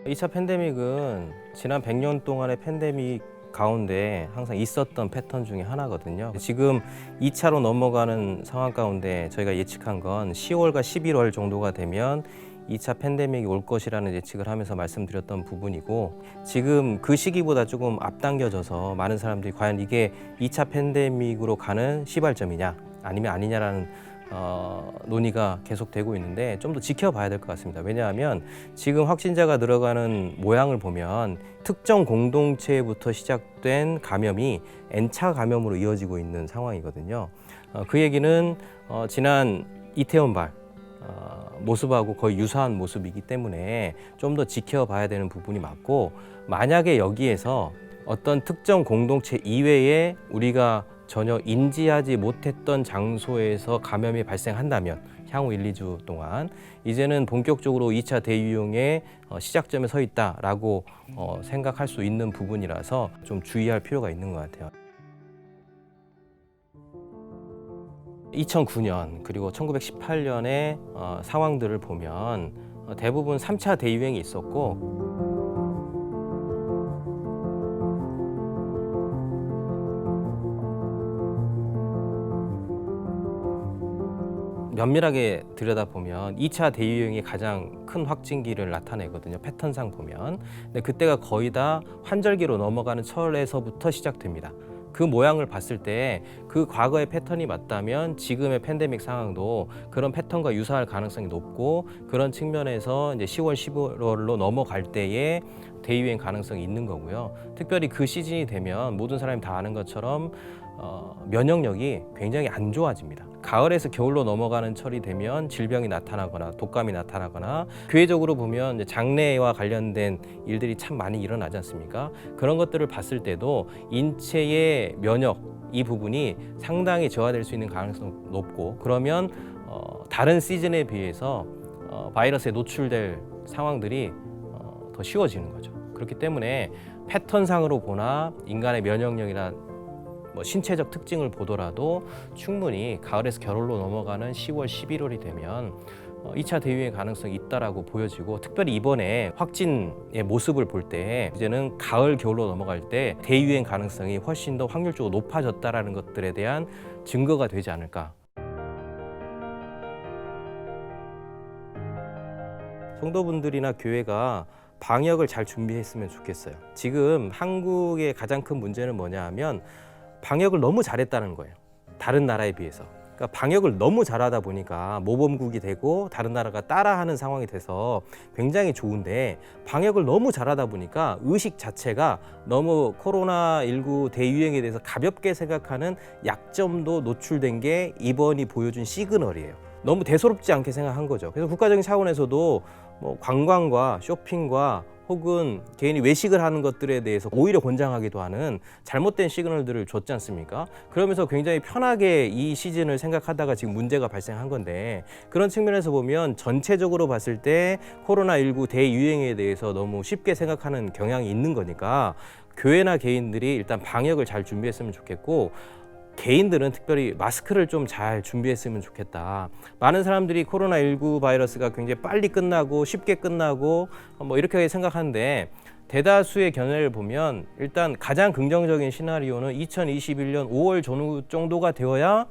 2차 팬데믹은 지난 100년 동안의 팬데믹 가운데 항상 있었던 패턴 중에 하나거든요. 지금 2차로 넘어가는 상황 가운데 저희가 예측한 건 10월과 11월 정도가 되면 2차 팬데믹이 올 것이라는 예측을 하면서 말씀드렸던 부분이고, 지금 그 시기보다 조금 앞당겨져서 많은 사람들이 과연 이게 2차 팬데믹으로 가는 시발점이냐 아니면 아니냐라는 논의가 계속되고 있는데, 좀 더 지켜봐야 될 것 같습니다. 왜냐하면 지금 확진자가 늘어가는 모양을 보면 특정 공동체부터 시작된 감염이 N차 감염으로 이어지고 있는 상황이거든요. 그 얘기는 지난 이태원발 모습하고 거의 유사한 모습이기 때문에 좀 더 지켜봐야 되는 부분이 맞고, 만약에 여기에서 어떤 특정 공동체 이외에 우리가 전혀 인지하지 못했던 장소에서 감염이 발생한다면 향후 1, 2주 동안 이제는 본격적으로 2차 대유행의 시작점에 서 있다라고 생각할 수 있는 부분이라서 좀 주의할 필요가 있는 것 같아요. 2009년 그리고 1918년의 상황들을 보면 대부분 3차 대유행이 있었고, 면밀하게 들여다보면 2차 대유행이 가장 큰 확진기를 나타내거든요. 패턴상 보면. 근데 그때가 거의 다 환절기로 넘어가는 철에서부터 시작됩니다. 그 모양을 봤을 때 그 과거의 패턴이 맞다면 지금의 팬데믹 상황도 그런 패턴과 유사할 가능성이 높고, 그런 측면에서 이제 10월, 11월로 넘어갈 때에 대유행 가능성이 있는 거고요. 특별히 그 시즌이 되면 모든 사람이 다 아는 것처럼 면역력이 굉장히 안 좋아집니다. 가을에서 겨울로 넘어가는 철이 되면 질병이 나타나거나 독감이 나타나거나, 교회적으로 보면 이제 장례와 관련된 일들이 참 많이 일어나지 않습니까? 그런 것들을 봤을 때도 인체의 면역 이 부분이 상당히 저하될 수 있는 가능성이 높고, 그러면 다른 시즌에 비해서 바이러스에 노출될 상황들이 더 쉬워지는 거죠. 그렇기 때문에 패턴상으로 보나 인간의 면역력이나 신체적 특징을 보더라도 충분히 가을에서 겨울로 넘어가는 10월, 11월이 되면 2차 대유행 가능성이 있다라고 보여지고, 특별히 이번에 확진의 모습을 볼 때 이제는 가을, 겨울로 넘어갈 때 대유행 가능성이 훨씬 더 확률적으로 높아졌다라는 것들에 대한 증거가 되지 않을까. 성도분들이나 교회가 방역을 잘 준비했으면 좋겠어요. 지금 한국의 가장 큰 문제는 뭐냐 하면 방역을 너무 잘했다는 거예요. 다른 나라에 비해서. 그러니까 방역을 너무 잘하다 보니까 모범국이 되고 다른 나라가 따라하는 상황이 돼서 굉장히 좋은데, 방역을 너무 잘하다 보니까 의식 자체가 너무 코로나19 대유행에 대해서 가볍게 생각하는 약점도 노출된 게 이번이 보여준 시그널이에요. 너무 대수롭지 않게 생각한 거죠. 그래서 국가적인 차원에서도 관광과 쇼핑과 혹은 개인이 외식을 하는 것들에 대해서 오히려 권장하기도 하는 잘못된 시그널들을 줬지 않습니까? 그러면서 굉장히 편하게 이 시즌을 생각하다가 지금 문제가 발생한 건데, 그런 측면에서 보면 전체적으로 봤을 때 코로나19 대유행에 대해서 너무 쉽게 생각하는 경향이 있는 거니까 교회나 개인들이 일단 방역을 잘 준비했으면 좋겠고, 개인들은 특별히 마스크를 좀 잘 준비했으면 좋겠다. 많은 사람들이 코로나19 바이러스가 굉장히 빨리 끝나고 쉽게 끝나고 이렇게 생각하는데, 대다수의 견해를 보면 일단 가장 긍정적인 시나리오는 2021년 5월 전후 정도가 되어야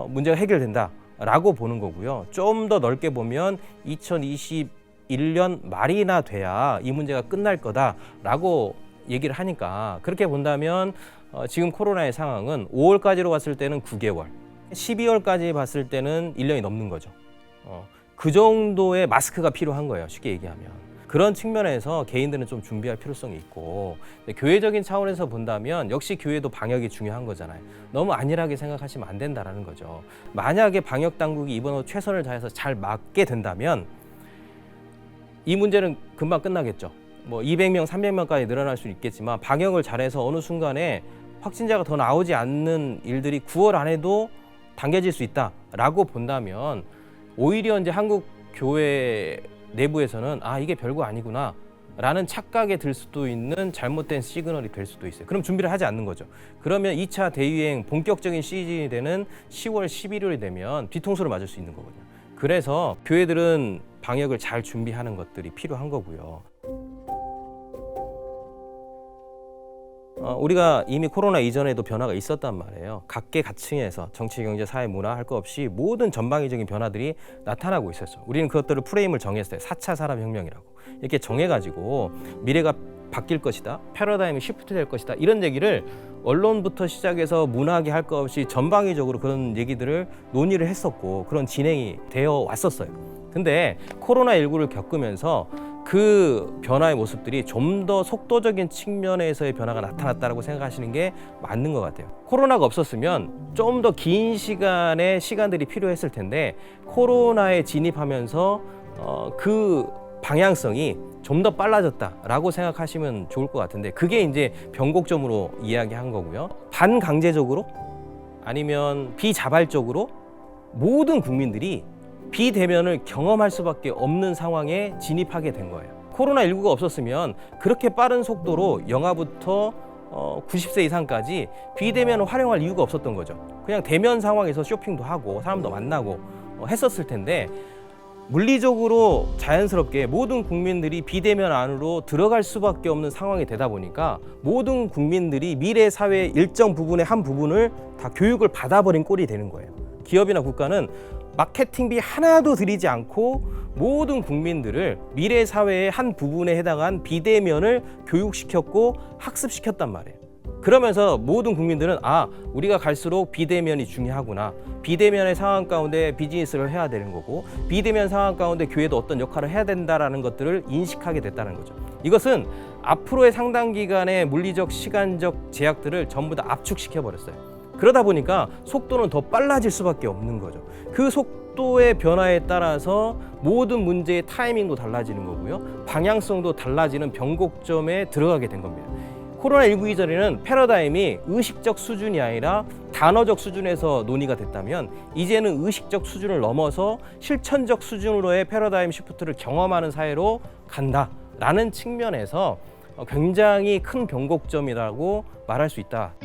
문제가 해결된다 라고 보는 거고요. 좀 더 넓게 보면 2021년 말이나 돼야 이 문제가 끝날 거다라고 얘기를 하니까, 그렇게 본다면 지금 코로나의 상황은 5월까지로 봤을 때는 9개월, 12월까지 봤을 때는 1년이 넘는 거죠. 그 정도의 마스크가 필요한 거예요, 쉽게 얘기하면. 그런 측면에서 개인들은 좀 준비할 필요성이 있고, 교회적인 차원에서 본다면 역시 교회도 방역이 중요한 거잖아요. 너무 안일하게 생각하시면 안 된다라는 거죠. 만약에 방역 당국이 이번에 최선을 다해서 잘 막게 된다면 이 문제는 금방 끝나겠죠. 200명, 300명까지 늘어날 수 있겠지만, 방역을 잘해서 어느 순간에 확진자가 더 나오지 않는 일들이 9월 안에도 당겨질 수 있다라고 본다면, 오히려 이제 한국 교회 내부에서는 이게 별거 아니구나 라는 착각에 들 수도 있는 잘못된 시그널이 될 수도 있어요. 그럼 준비를 하지 않는 거죠. 그러면 2차 대유행 본격적인 시즌이 되는 10월, 11월이 되면 뒤통수를 맞을 수 있는 거거든요. 그래서 교회들은 방역을 잘 준비하는 것들이 필요한 거고요. 우리가 이미 코로나 이전에도 변화가 있었단 말이에요. 각계각층에서 정치, 경제, 사회, 문화 할 것 없이 모든 전방위적인 변화들이 나타나고 있었죠. 우리는 그것들을 프레임을 정했어요. 4차 산업혁명이라고. 이렇게 정해가지고 미래가 바뀔 것이다. 패러다임이 시프트 될 것이다. 이런 얘기를 언론부터 시작해서 문화계 할 것 없이 전방위적으로 그런 얘기들을 논의를 했었고 그런 진행이 되어 왔었어요. 근데 코로나19를 겪으면서 그 변화의 모습들이 좀 더 속도적인 측면에서의 변화가 나타났다고 생각하시는 게 맞는 것 같아요. 코로나가 없었으면 좀 더 긴 시간들이 필요했을 텐데 코로나에 진입하면서 그 방향성이 좀 더 빨라졌다라고 생각하시면 좋을 것 같은데 그게 이제 변곡점으로 이야기한 거고요. 반강제적으로 아니면 비자발적으로 모든 국민들이 비대면을 경험할 수밖에 없는 상황에 진입하게 된 거예요. 코로나19가 없었으면 그렇게 빠른 속도로 영하부터 90세 이상까지 비대면을 활용할 이유가 없었던 거죠. 그냥 대면 상황에서 쇼핑도 하고 사람도 만나고 했었을 텐데 물리적으로 자연스럽게 모든 국민들이 비대면 안으로 들어갈 수밖에 없는 상황이 되다 보니까 모든 국민들이 미래 사회의 일정 부분의 한 부분을 다 교육을 받아버린 꼴이 되는 거예요. 기업이나 국가는 마케팅비 하나도 들이지 않고 모든 국민들을 미래 사회의 한 부분에 해당한 비대면을 교육시켰고 학습시켰단 말이에요. 그러면서 모든 국민들은 우리가 갈수록 비대면이 중요하구나. 비대면의 상황 가운데 비즈니스를 해야 되는 거고 비대면 상황 가운데 교회도 어떤 역할을 해야 된다라는 것들을 인식하게 됐다는 거죠. 이것은 앞으로의 상당 기간의 물리적, 시간적 제약들을 전부 다 압축시켜 버렸어요. 그러다 보니까 속도는 더 빨라질 수밖에 없는 거죠. 그 속도의 변화에 따라서 모든 문제의 타이밍도 달라지는 거고요. 방향성도 달라지는 변곡점에 들어가게 된 겁니다. 코로나19 이전에는 패러다임이 의식적 수준이 아니라 단어적 수준에서 논의가 됐다면 이제는 의식적 수준을 넘어서 실천적 수준으로의 패러다임 시프트를 경험하는 사회로 간다라는 측면에서 굉장히 큰 변곡점이라고 말할 수 있다.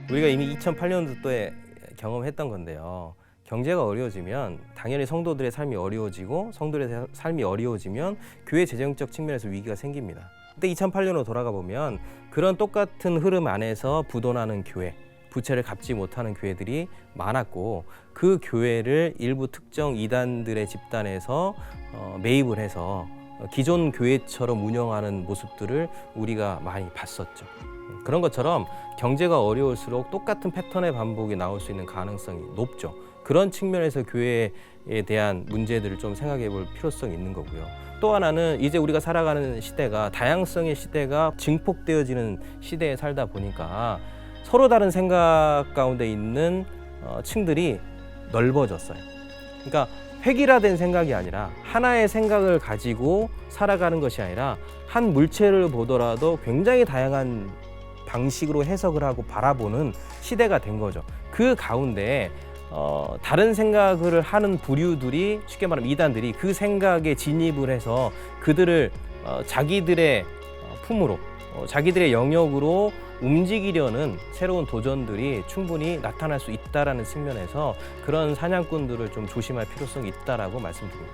우리가 이미 2008년도에 경험했던 건데요. 경제가 어려워지면 당연히 성도들의 삶이 어려워지고 성도들의 삶이 어려워지면 교회 재정적 측면에서 위기가 생깁니다. 그때 2008년으로 돌아가 보면 그런 똑같은 흐름 안에서 부도나는 교회, 부채를 갚지 못하는 교회들이 많았고 그 교회를 일부 특정 이단들의 집단에서 매입을 해서 기존 교회처럼 운영하는 모습들을 우리가 많이 봤었죠. 그런 것처럼 경제가 어려울수록 똑같은 패턴의 반복이 나올 수 있는 가능성이 높죠. 그런 측면에서 교회에 대한 문제들을 좀 생각해 볼 필요성이 있는 거고요. 또 하나는 이제 우리가 살아가는 시대가 다양성의 시대가 증폭되어지는 시대에 살다 보니까 서로 다른 생각 가운데 있는 층들이 넓어졌어요. 그러니까 획일화된 생각이 아니라 하나의 생각을 가지고 살아가는 것이 아니라 한 물체를 보더라도 굉장히 다양한 방식으로 해석을 하고 바라보는 시대가 된 거죠. 그 가운데 다른 생각을 하는 부류들이 쉽게 말하면 이단들이 그 생각에 진입을 해서 그들을 자기들의 품으로 자기들의 영역으로 움직이려는 새로운 도전들이 충분히 나타날 수 있다는 측면에서 그런 사냥꾼들을 좀 조심할 필요성이 있다라고 말씀드립니다.